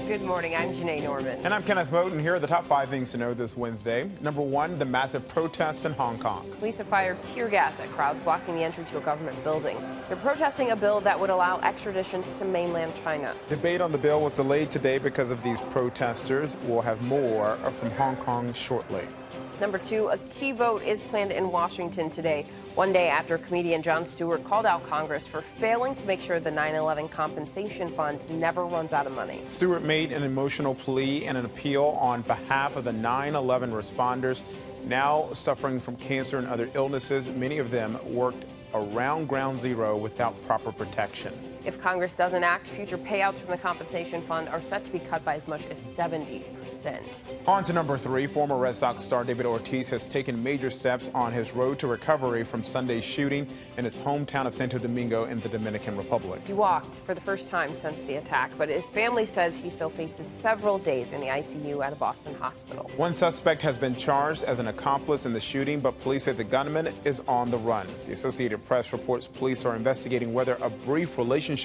Good morning. I'm Janae Norman. And I'm Kenneth Moten. Here are the top 5 things to know this Wednesday. Number 1, the massive protest in Hong Kong. Police have fired tear gas at crowds blocking the entry to a government building. They're protesting a bill that would allow extraditions to mainland China. Debate on the bill was delayed today because of these protesters. We'll have more from Hong Kong shortly. Number 2, a key vote is planned in Washington today, one day after comedian Jon Stewart called out Congress for failing to make sure the 9/11 compensation fund never runs out of money. Stewart made an emotional plea and an appeal on behalf of the 9/11 responders now suffering from cancer and other illnesses. Many of them worked around Ground Zero without proper protection. If Congress doesn't act, future payouts from the compensation fund are set to be cut by as much as 70%. On to number 3, former Red Sox star David Ortiz has taken major steps on his road to recovery from Sunday's shooting in his hometown of Santo Domingo in the Dominican Republic. He walked for the first time since the attack, but his family says he still faces several days in the ICU at a Boston hospital. One suspect has been charged as an accomplice in the shooting, but police say the gunman is on the run. The Associated Press reports police are investigating whether a brief relationship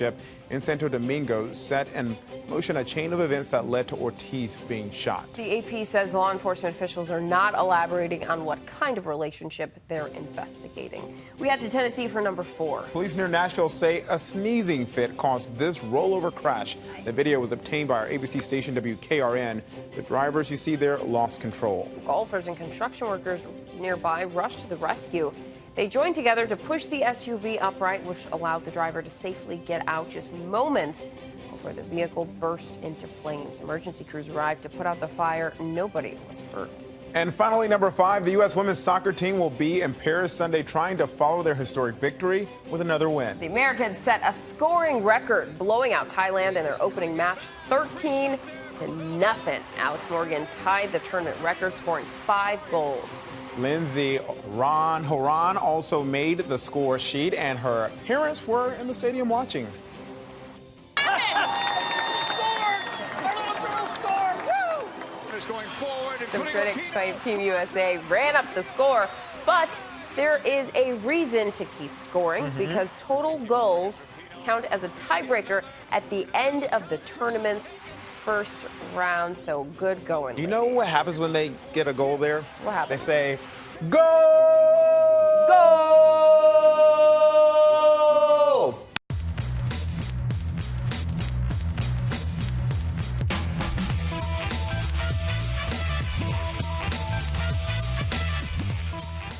in Santo Domingo set in motion a chain of events that led to Ortiz being shot. The AP says law enforcement officials are not elaborating on what kind of relationship they're investigating. We head to Tennessee for number 4. Police near Nashville say a sneezing fit caused this rollover crash. The video was obtained by our ABC station WKRN. The drivers you see there lost control. Golfers and construction workers nearby rushed to the rescue. They joined together to push the SUV upright, which allowed the driver to safely get out just moments before the vehicle burst into flames. Emergency crews arrived to put out the fire. Nobody was hurt. And finally, number 5, the U.S. women's soccer team will be in Paris Sunday trying to follow their historic victory with another win. The Americans set a scoring record, blowing out Thailand in their opening match 13-0. Alex Morgan tied the tournament record, scoring 5 goals. Lindsay Horan also made the score sheet, and her parents were in the stadium watching. The critics claim Team USA ran up the score, but there is a reason to keep scoring because total goals count as a tiebreaker at the end of the tournament's first round. So good going. You know what happens when they get a goal there? What happens? They say, "Go! Go!"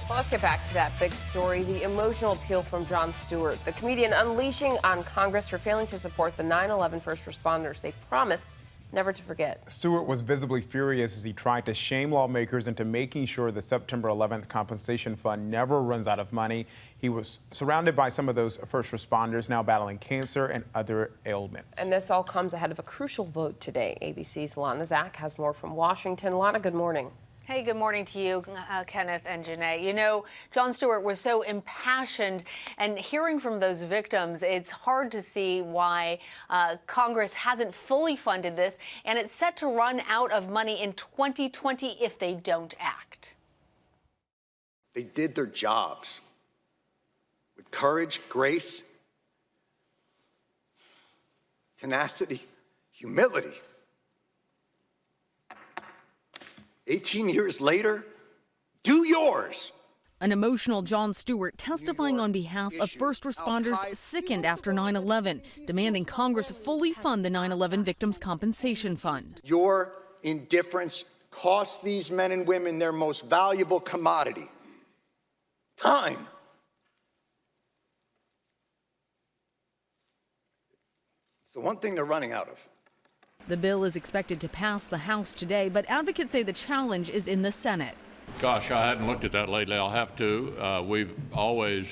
Well, let's get back to that big story, the emotional appeal from Jon Stewart, the comedian unleashing on Congress for failing to support the 9/11 first responders they promised never to forget. Stewart was visibly furious as he tried to shame lawmakers into making sure the September 11th compensation fund never runs out of money. He was surrounded by some of those first responders now battling cancer and other ailments. And this all comes ahead of a crucial vote today. ABC's Lana Zak has more from Washington. Lana, good morning. Hey, good morning to you, Kenneth and Janae. You know, Jon Stewart was so impassioned, and hearing from those victims, it's hard to see why Congress hasn't fully funded this, and it's set to run out of money in 2020 if they don't act. They did their jobs with courage, grace, tenacity, humility. 18 years later, do yours. An emotional Jon Stewart testifying on behalf of first responders sickened after 9/11, demanding Congress fully fund the 9/11 Victims' Compensation Fund. Your indifference cost these men and women their most valuable commodity, time. It's the one thing they're running out of. The bill is expected to pass the House today, but advocates say the challenge is in the Senate. Gosh, I hadn't looked at that lately. I'll have to. We've always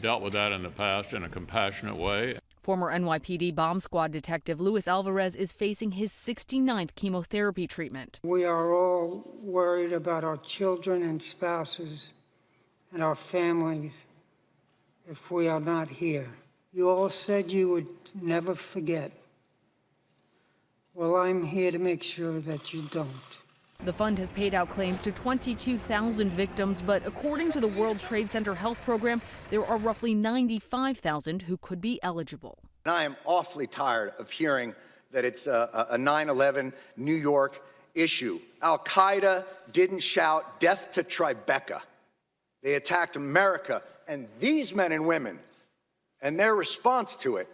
dealt with that in the past in a compassionate way. Former NYPD bomb squad detective Luis Alvarez is facing his 69th chemotherapy treatment. We are all worried about our children and spouses and our families if we are not here. You all said you would never forget. Well, I'm here to make sure that you don't. The fund has paid out claims to 22,000 victims, but according to the World Trade Center Health Program, there are roughly 95,000 who could be eligible. And I am awfully tired of hearing that it's a 9/11 New York issue. Al-Qaeda didn't shout death to Tribeca. They attacked America, and these men and women and their response to it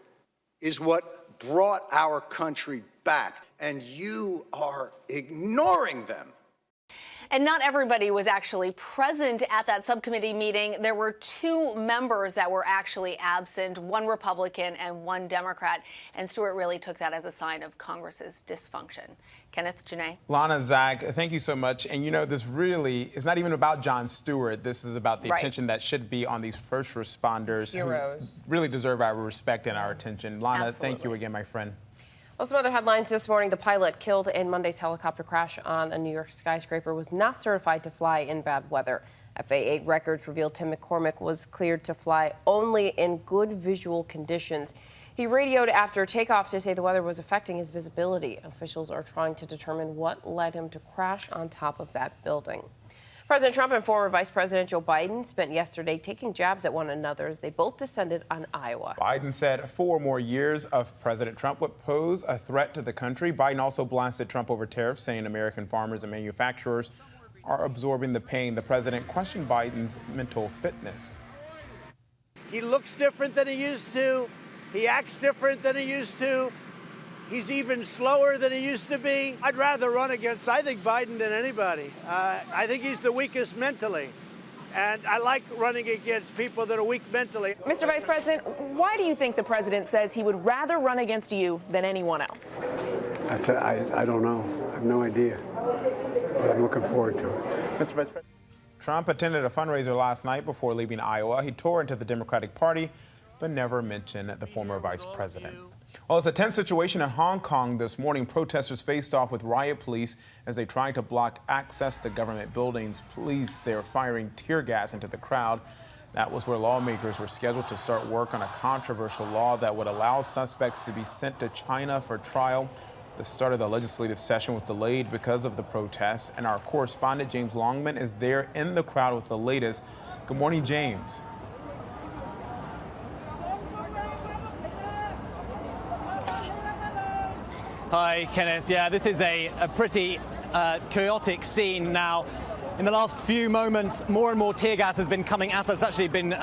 is what brought our country back. And you are ignoring them. And not everybody was actually present at that subcommittee meeting. There were 2 members that were actually absent, 1 Republican and 1 Democrat. And Stewart really took that as a sign of Congress's dysfunction. Kenneth, Janae? Lana, Zach, thank you so much. And you know, this really is not even about Jon Stewart. This is about the attention that should be on these first responders heroes who really deserve our respect and our attention. Lana, Absolutely. Thank you again, my friend. Well, some other headlines this morning. The pilot killed in Monday's helicopter crash on a New York skyscraper was not certified to fly in bad weather. FAA records revealed Tim McCormick was cleared to fly only in good visual conditions. He radioed after takeoff to say the weather was affecting his visibility. Officials are trying to determine what led him to crash on top of that building. President Trump and former Vice President Joe Biden spent yesterday taking jabs at one another as they both descended on Iowa. Biden said 4 more years of President Trump would pose a threat to the country. Biden also blasted Trump over tariffs, saying American farmers and manufacturers are absorbing the pain. The president questioned Biden's mental fitness. He looks different than he used to. He acts different than he used to. He's even slower than he used to be. I'd rather run against, I think, Biden than anybody. I think he's the weakest mentally. And I like running against people that are weak mentally. Mr. Vice President, why do you think the president says he would rather run against you than anyone else? I don't know. I have no idea. But I'm looking forward to it. Mr. Vice President. Trump attended a fundraiser last night before leaving Iowa. He tore into the Democratic Party, but never mentioned the former vice president. Well, it's a tense situation in Hong Kong this morning. Protesters faced off with riot police as they tried to block access to government buildings. Police, they were firing tear gas into the crowd. That was where lawmakers were scheduled to start work on a controversial law that would allow suspects to be sent to China for trial. The start of the legislative session was delayed because of the protests, and our correspondent James Longman is there in the crowd with the latest. Good morning, James. Hi, Kenneth. Yeah, this is a pretty chaotic scene now. In the last few moments, more and more tear gas has been coming at us. It's actually been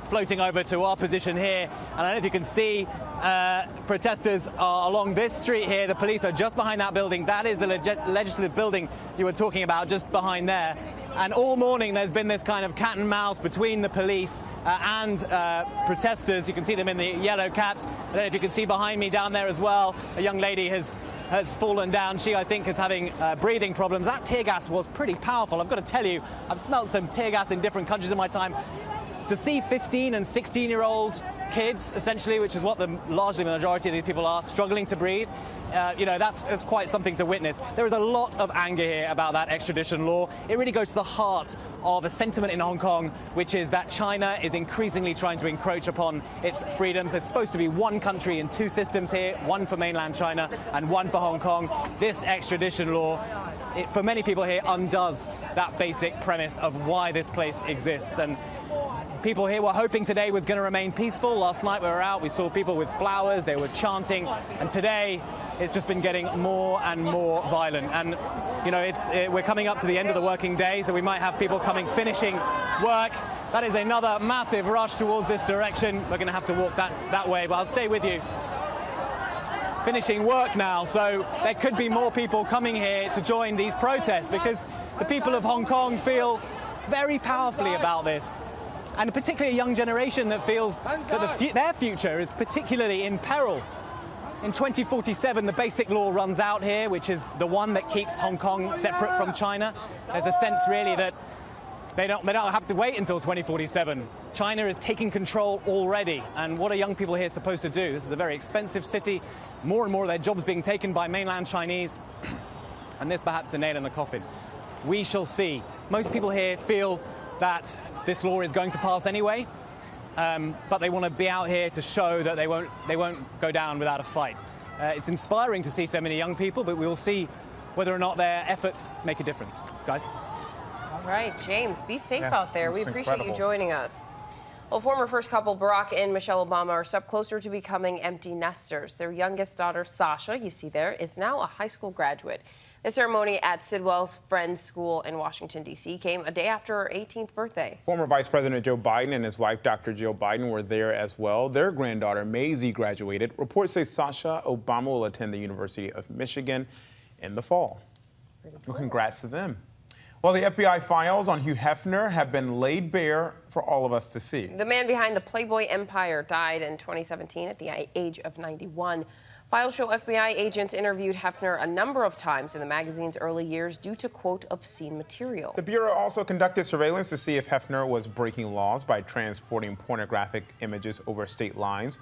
floating over to our position here. And I don't know if you can see protesters are along this street here. The police are just behind that building. That is the legislative building you were talking about, just behind there. And all morning there's been this kind of cat and mouse between the police and protesters. You can see them in the yellow caps. I don't know if you can see behind me down there as well. A young lady has fallen down. She, I think, is having breathing problems. That tear gas was pretty powerful. I've got to tell you, I've smelt some tear gas in different countries in my time. To see 15 and 16-year-old kids, essentially, which is what largely the majority of these people are, struggling to breathe, that's quite something to witness. There is a lot of anger here about that extradition law. It really goes to the heart of a sentiment in Hong Kong, which is that China is increasingly trying to encroach upon its freedoms. There's supposed to be one country and 2 systems here, one for mainland China and one for Hong Kong. This extradition law, for many people here, undoes that basic premise of why this place exists. And people here were hoping today was going to remain peaceful. Last night we were out, we saw people with flowers, they were chanting, and today it's just been getting more and more violent. And, we're coming up to the end of the working day, so we might have people finishing work. That is another massive rush towards this direction. We're going to have to walk that way, but I'll stay with you. Finishing work now, so there could be more people coming here to join these protests because the people of Hong Kong feel very powerfully about this. And particularly a young generation that feels that their future is particularly in peril. In 2047, the basic law runs out here, which is the one that keeps Hong Kong separate from China. There's a sense, really, that they don't have to wait until 2047. China is taking control already. And what are young people here supposed to do? This is a very expensive city. More and more of their jobs being taken by mainland Chinese. And this perhaps the nail in the coffin. We shall see. Most people here feel that this law is going to pass anyway, but they want to be out here to show that they won't go down without a fight. It's inspiring to see so many young people, but we will see whether or not their efforts make a difference. Guys? All right, James, be safe Yes, out there. We it's appreciate incredible. you joining us. Well, former first couple Barack and Michelle Obama are a step closer to becoming empty nesters. Their youngest daughter, Sasha, you see there, is now a high school graduate. The ceremony at Sidwell's Friends School in Washington, D.C. came a day after her 18th birthday. Former Vice President Joe Biden and his wife, Dr. Jill Biden, were there as well. Their granddaughter, Maisie, graduated. Reports say Sasha Obama will attend the University of Michigan in the fall. Well, congrats to them. Well, the FBI files on Hugh Hefner have been laid bare for all of us to see. The man behind the Playboy empire died in 2017 at the age of 91. Files show FBI agents interviewed Hefner a number of times in the magazine's early years due to, quote, obscene material. The Bureau also conducted surveillance to see if Hefner was breaking laws by transporting pornographic images over state lines.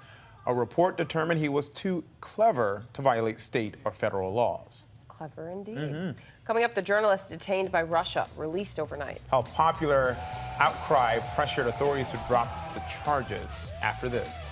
A report determined he was too clever to violate state or federal laws. Clever indeed. Coming up, the journalist detained by Russia, released overnight. How popular outcry pressured authorities to drop the charges after this.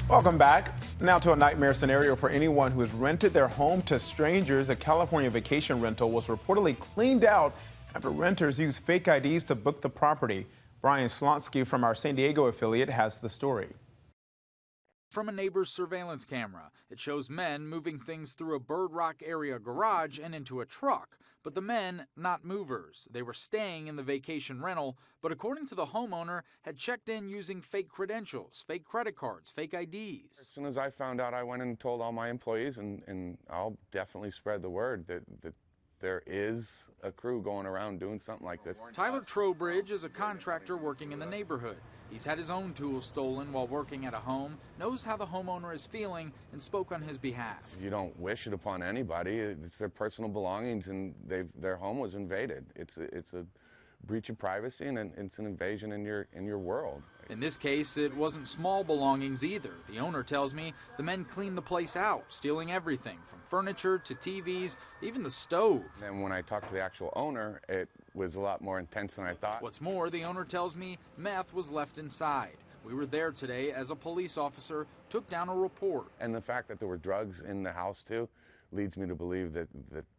Welcome back. Now to a nightmare scenario for anyone who has rented their home to strangers. A California vacation rental was reportedly cleaned out after renters used fake IDs to book the property. Brian Slonsky from our San Diego affiliate has the story. From a neighbor's surveillance camera, it shows men moving things through a Bird Rock area garage and into a truck. But the men, not movers. They were staying in the vacation rental, but according to the homeowner, had checked in using fake credentials, fake credit cards, fake IDs. As soon as I found out, I went and told all my employees, and I'll definitely spread the word that there is a crew going around doing something like this. Tyler Trowbridge is a contractor working in the neighborhood. He's had his own tools stolen while working at a home, knows how the homeowner is feeling, and spoke on his behalf. You don't wish it upon anybody. It's their personal belongings, and their home was invaded. It's a breach of privacy, and it's an invasion in your world. In this case, it wasn't small belongings either. The owner tells me the men cleaned the place out, stealing everything from furniture to TVs, even the stove. And when I talked to the actual owner, it was a lot more intense than I thought. What's more, the owner tells me meth was left inside. We were there today as a police officer took down a report. And the fact that there were drugs in the house, too, leads me to believe that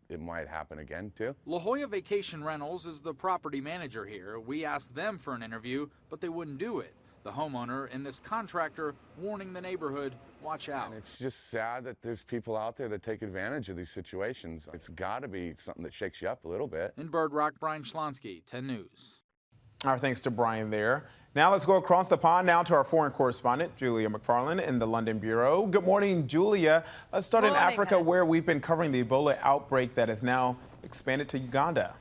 it might happen again, too. La Jolla Vacation Rentals is the property manager here. We asked them for an interview, but they wouldn't do it. The homeowner and this contractor warning the neighborhood, watch out. And it's just sad that there's people out there that take advantage of these situations. It's got to be something that shakes you up a little bit. In Bird Rock, Brian Schlonsky, 10 News. Our thanks to Brian there. Now let's go across the pond now to our foreign correspondent, Julia McFarland in the London Bureau. Good morning, Julia. Let's start in Africa, where we've been covering the Ebola outbreak that has now expanded to Uganda.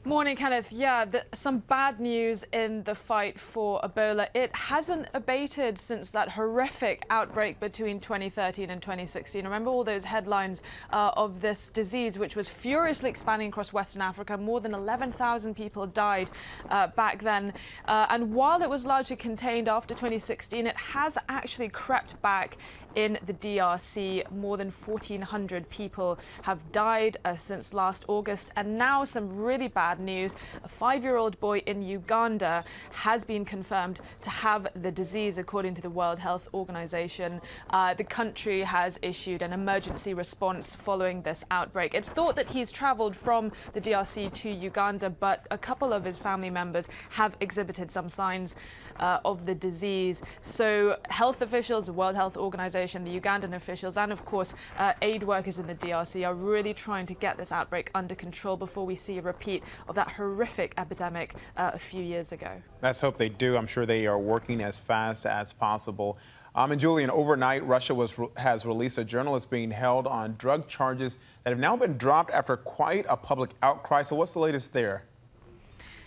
Morning, Kenneth. Yeah, some bad news in the fight for Ebola. It hasn't abated since that horrific outbreak between 2013 and 2016. Remember all those headlines of this disease, which was furiously expanding across Western Africa. More than 11,000 people died back then. And while it was largely contained after 2016, it has actually crept back in the DRC. More than 1,400 people have died since last August. And now some really bad news. A 5-year-old boy in Uganda has been confirmed to have the disease, according to the World Health Organization. The country has issued an emergency response following this outbreak. It's thought that he's traveled from the DRC to Uganda, but a couple of his family members have exhibited some signs of the disease. So health officials, the World Health Organization, the Ugandan officials, and of course aid workers in the DRC are really trying to get this outbreak under control before we see a repeat of that horrific epidemic a few years ago. Let's hope they do. I'm sure they are working as fast as possible. And Julian, overnight, Russia has released a journalist being held on drug charges that have now been dropped after quite a public outcry. So what's the latest there?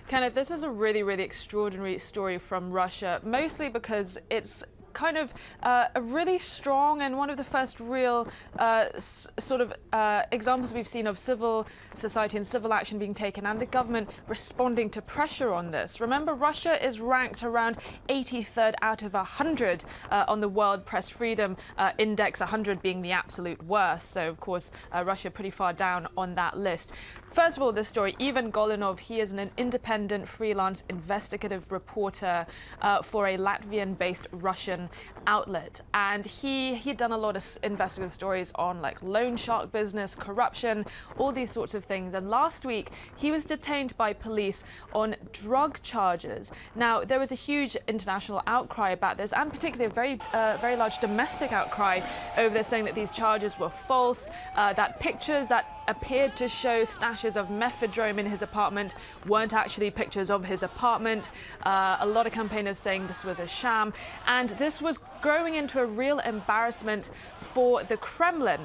Kenneth, this is a really, really extraordinary story from Russia, mostly because it's kind of a really strong and one of the first real examples we've seen of civil society and civil action being taken and the government responding to pressure on this. Remember, Russia is ranked around 83rd out of 100 on the World Press Freedom Index, 100 being the absolute worst. So, of course, Russia pretty far down on that list. First of all, this story, Ivan Golinov, he is an independent freelance investigative reporter for a Latvian-based Russian outlet. And he'd done a lot of investigative stories on like loan shark business, corruption, all these sorts of things. And last week, he was detained by police on drug charges. Now, there was a huge international outcry about this, and particularly a very large domestic outcry over this, saying that these charges were false, that pictures that appeared to show stashes of mephedrone in his apartment weren't actually pictures of his apartment. A lot of campaigners saying this was a sham, and this was growing into a real embarrassment for the Kremlin.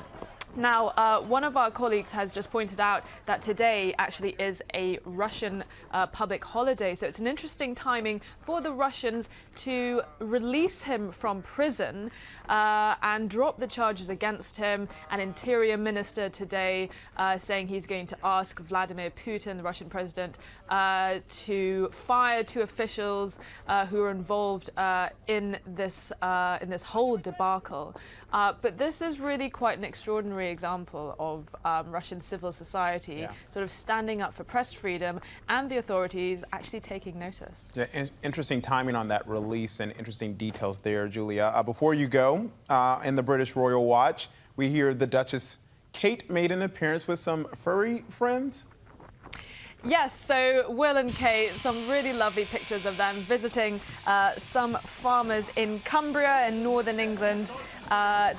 Now, one of our colleagues has just pointed out that today actually is a Russian public holiday. So it's an interesting timing for the Russians to release him from prison and drop the charges against him. An interior minister today saying he's going to ask Vladimir Putin, the Russian president, to fire 2 officials who are involved in this whole debacle. But this is really quite an extraordinary example of Russian civil society sort of standing up for press freedom and the authorities actually taking notice. Yeah, interesting timing on that release and interesting details there, Julia. Before you go, in the British Royal Watch, we hear the Duchess Kate made an appearance with some furry friends. Yes, so Will and Kate, some really lovely pictures of them visiting some farmers in Cumbria in northern England.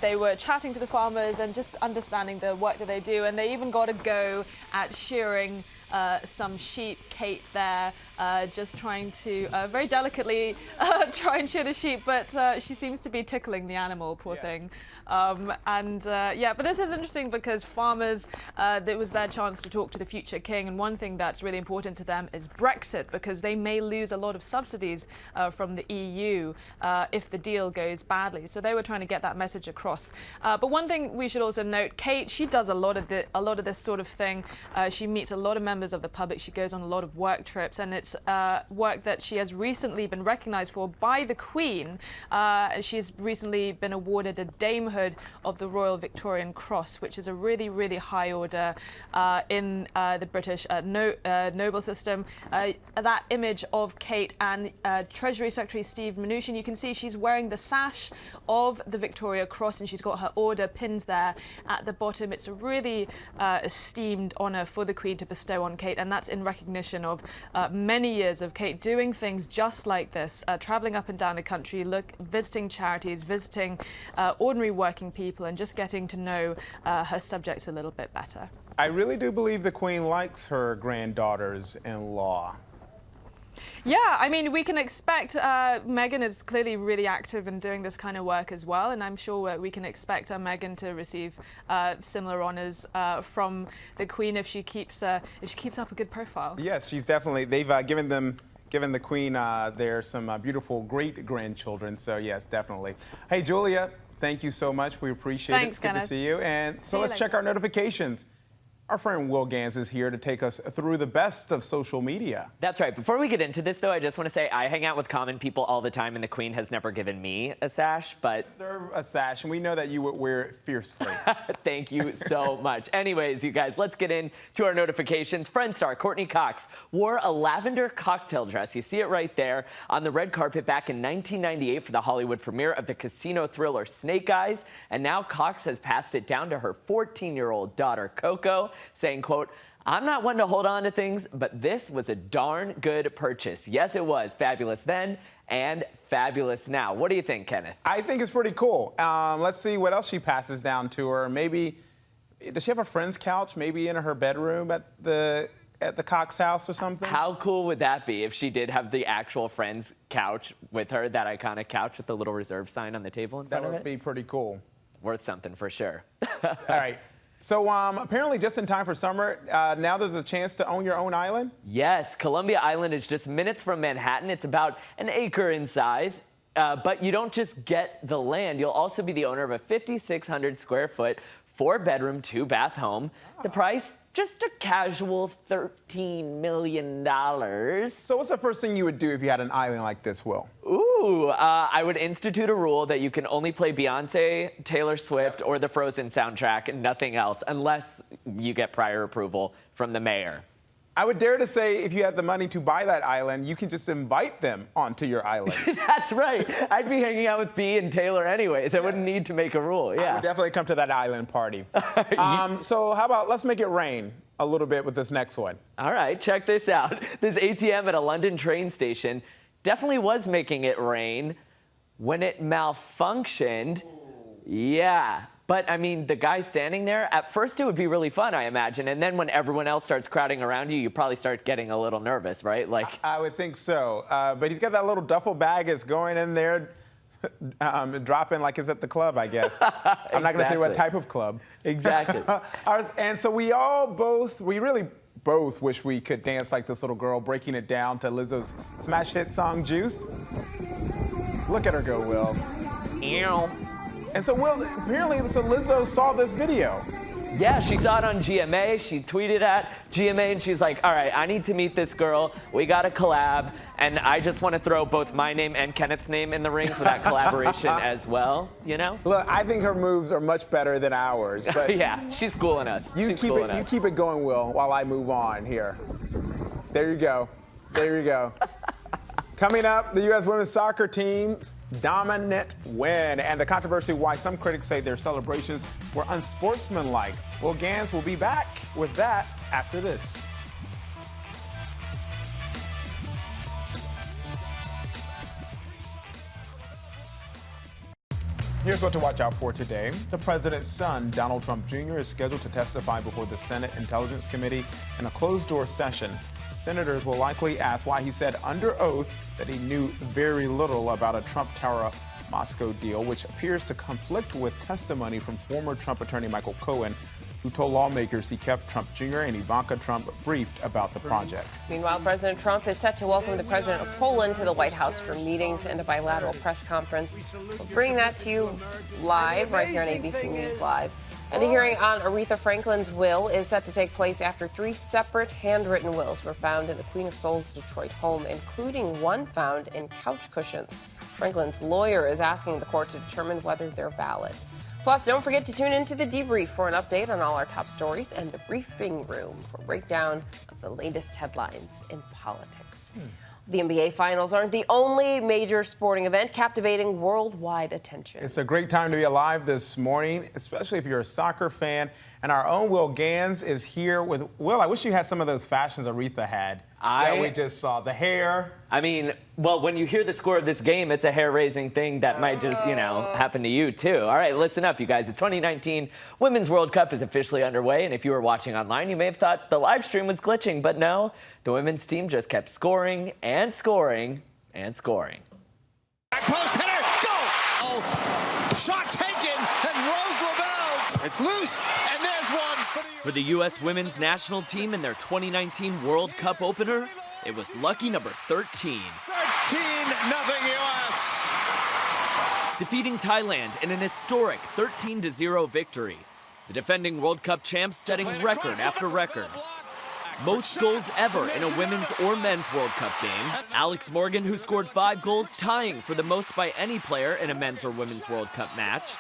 They were chatting to the farmers and just understanding the work that they do, and they even got a go at shearing some sheep. Kate there just trying to very delicately try and shear the sheep, but she seems to be tickling the animal, poor thing. Yeah, but this is interesting because farmers, it was their chance to talk to the future king, and one thing that's really important to them is Brexit, because they may lose a lot of subsidies from the EU if the deal goes badly. So they were trying to get that message across. But one thing we should also note, Kate, she does a lot of this sort of thing. She meets a lot of members of the public. She goes on a lot of work trips, and it's work that she has recently been recognised for by the Queen. She's recently been awarded a damehood of the Royal Victorian Cross, which is a really, really high order in the British noble system. That image of Kate and Treasury Secretary Steve Mnuchin, you can see she's wearing the sash of the Victoria Cross, and she's got her order pinned there at the bottom. It's a really esteemed honour for the Queen to bestow on Kate, and that's in recognition of many years of Kate doing things just like this, travelling up and down the country, visiting charities, visiting ordinary working people, and just getting to know her subjects a little bit better. I really do believe the Queen likes her granddaughters-in-law. Yeah, I mean, we can expect Meghan is clearly really active in doing this kind of work as well, and I'm sure we can expect Meghan to receive similar honours from the Queen if she keeps up a good profile. Yes, she's definitely. They've given the Queen some beautiful great-grandchildren. So yes, definitely. Hey, Julia, thank you so much. We appreciate it. Thanks, Good to see you. And so let's check our notifications. Our friend Will Gans is here to take us through the best of social media. That's right. Before we get into this, though, I just want to say I hang out with common people all the time, and the Queen has never given me a sash, but... You deserve a sash, and we know that you would wear it fiercely. Thank you so much. Anyways, you guys, let's get into our notifications. Friend star Courtney Cox wore a lavender cocktail dress. You see it right there on the red carpet back in 1998 for the Hollywood premiere of the casino thriller Snake Eyes, and now Cox has passed it down to her 14-year-old daughter, Coco, saying, quote, "I'm not one to hold on to things, but this was a darn good purchase." Yes, it was. Fabulous then and fabulous now. What do you think, Kenneth? I think it's pretty cool. Let's see what else she passes down to her. Maybe, does she have a friend's couch maybe in her bedroom at the Cox house or something? How cool would that be if she did have the actual friend's couch with her, that iconic couch with the little reserve sign on the table in front of it? That would be pretty cool. Worth something for sure. All right. So apparently just in time for summer, now there's a chance to own your own island? Yes, Columbia Island is just minutes from Manhattan. It's about an acre in size. But you don't just get the land. You'll also be the owner of a 5,600 square foot 4-bedroom, 2-bath home. The price, just a casual $13 million. So what's the first thing you would do if you had an island like this, Will? Ooh, I would institute a rule that you can only play Beyonce, Taylor Swift, or the Frozen soundtrack and nothing else, unless you get prior approval from the mayor. I would dare to say if you had the money to buy that island, you can just invite them onto your island. That's right. I'd be hanging out with B and Taylor anyways. I wouldn't need to make a rule. Yeah. I would definitely come to that island party. So how about let's make it rain a little bit with this next one. All right, check this out. This ATM at a London train station definitely was making it rain when it malfunctioned. Yeah. But, I mean, the guy standing there, at first it would be really fun, I imagine. And then when everyone else starts crowding around you, you probably start getting a little nervous, right? Like, I would think so. But he's got that little duffel bag. It's going in there, dropping like it's at the club, I guess. I'm not going to say what type of club. Exactly. And so we really both wish we could dance like this little girl, breaking it down to Lizzo's smash hit song, Juice. Look at her go, Will. Ew. And so, Will, apparently, Lizzo saw this video. Yeah, she saw it on GMA. She tweeted at GMA, and she's like, all right, I need to meet this girl. We got a collab, and I just want to throw both my name and Kenneth's name in the ring for that collaboration as well, you know? Look, I think her moves are much better than ours. But yeah, she's schooling us. You keep it going, Will, while I move on here. There you go. There you go. Coming up, the U.S. women's soccer team's dominant win and the controversy why some critics say their celebrations were unsportsmanlike. Will Gans will be back with that after this. Here's what to watch out for today. The president's son, Donald Trump Jr., is scheduled to testify before the Senate Intelligence Committee in a closed-door session. Senators will likely ask why he said under oath that he knew very little about a Trump Tower Moscow deal, which appears to conflict with testimony from former Trump attorney Michael Cohen, who told lawmakers he kept Trump Jr. and Ivanka Trump briefed about the project. Meanwhile, President Trump is set to welcome the president of Poland to the White House for meetings and a bilateral press conference. We'll bring that to you live right here on ABC News Live. And a hearing on Aretha Franklin's will is set to take place after 3 separate handwritten wills were found in the Queen of Soul's Detroit home, including one found in couch cushions. Franklin's lawyer is asking the court to determine whether they're valid. Plus, don't forget to tune into The Debrief for an update on all our top stories and The Briefing Room for a breakdown of the latest headlines in politics. The NBA Finals aren't the only major sporting event captivating worldwide attention. It's a great time to be alive this morning, especially if you're a soccer fan. And our own Will Gans is here with Will. I wish you had some of those fashions Aretha had. Yeah, we just saw the hair. I mean, well, when you hear the score of this game, it's a hair-raising thing that might just, happen to you, too. All right, listen up, you guys. The 2019 Women's World Cup is officially underway, and if you were watching online, you may have thought the live stream was glitching, but no, the women's team just kept scoring and scoring and scoring. Back post hitter, go! Oh, shot taken, and Rose Lavelle. It's loose, and there's one. For the U.S. women's national team in their 2019 World Cup opener, it was lucky number 13. 13-0 U.S. Defeating Thailand in an historic 13-0 victory. The defending World Cup champs setting record after record. Most goals ever in a women's or men's World Cup game. Alex Morgan, who scored 5 goals, tying for the most by any player in a men's or women's World Cup match.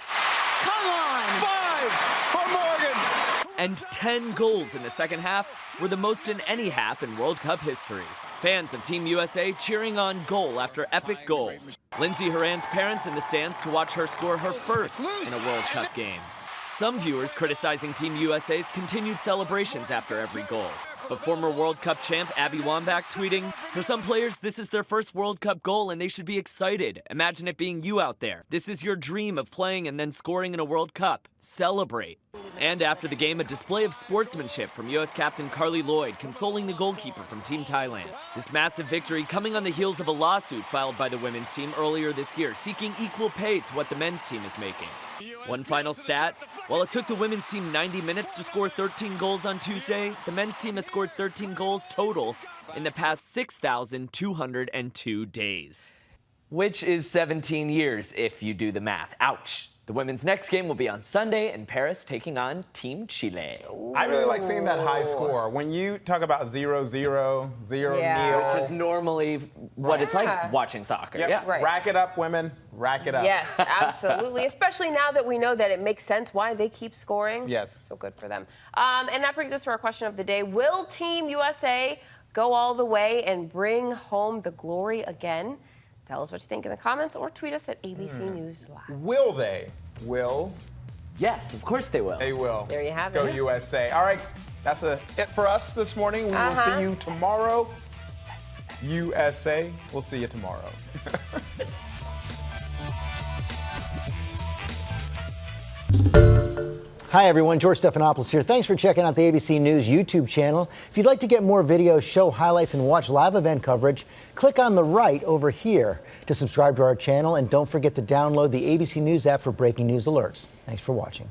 Come on! 5 for Morgan! And 10 goals in the second half were the most in any half in World Cup history. Fans of Team USA cheering on goal after epic goal. Lindsey Horan's parents in the stands to watch her score her first in a World Cup game. Some viewers criticizing Team USA's continued celebrations after every goal. But former World Cup champ Abby Wambach tweeting, "For some players, this is their first World Cup goal and they should be excited. Imagine it being you out there. This is your dream of playing and then scoring in a World Cup. Celebrate." And after the game, a display of sportsmanship from U.S. captain Carly Lloyd consoling the goalkeeper from Team Thailand. This massive victory coming on the heels of a lawsuit filed by the women's team earlier this year, seeking equal pay to what the men's team is making. One final stat, while it took the women's team 90 minutes to score 13 goals on Tuesday, the men's team has scored 13 goals total in the past 6,202 days. Which is 17 years if you do the math. Ouch. The women's next game will be on Sunday in Paris, taking on Team Chile. I really like seeing that high score. When you talk about 0-0, 0-0, Which is normally what it's like watching soccer. Yep. Yeah. Right. Rack it up, women. Rack it up. Yes, absolutely. Especially now that we know that it makes sense why they keep scoring. Yes. So good for them. And that brings us to our question of the day. Will Team USA go all the way and bring home the glory again? Tell us what you think in the comments or tweet us at ABC News Live. Will they? Will? Yes, of course they will. They will. There you have Go it. USA. All right, that's it for us this morning. We will see you tomorrow. USA. We'll see you tomorrow. Hi everyone, George Stephanopoulos here. Thanks for checking out the ABC News YouTube channel. If you'd like to get more videos, show highlights, and watch live event coverage, click on the right over here to subscribe to our channel, and don't forget to download the ABC News app for breaking news alerts. Thanks for watching.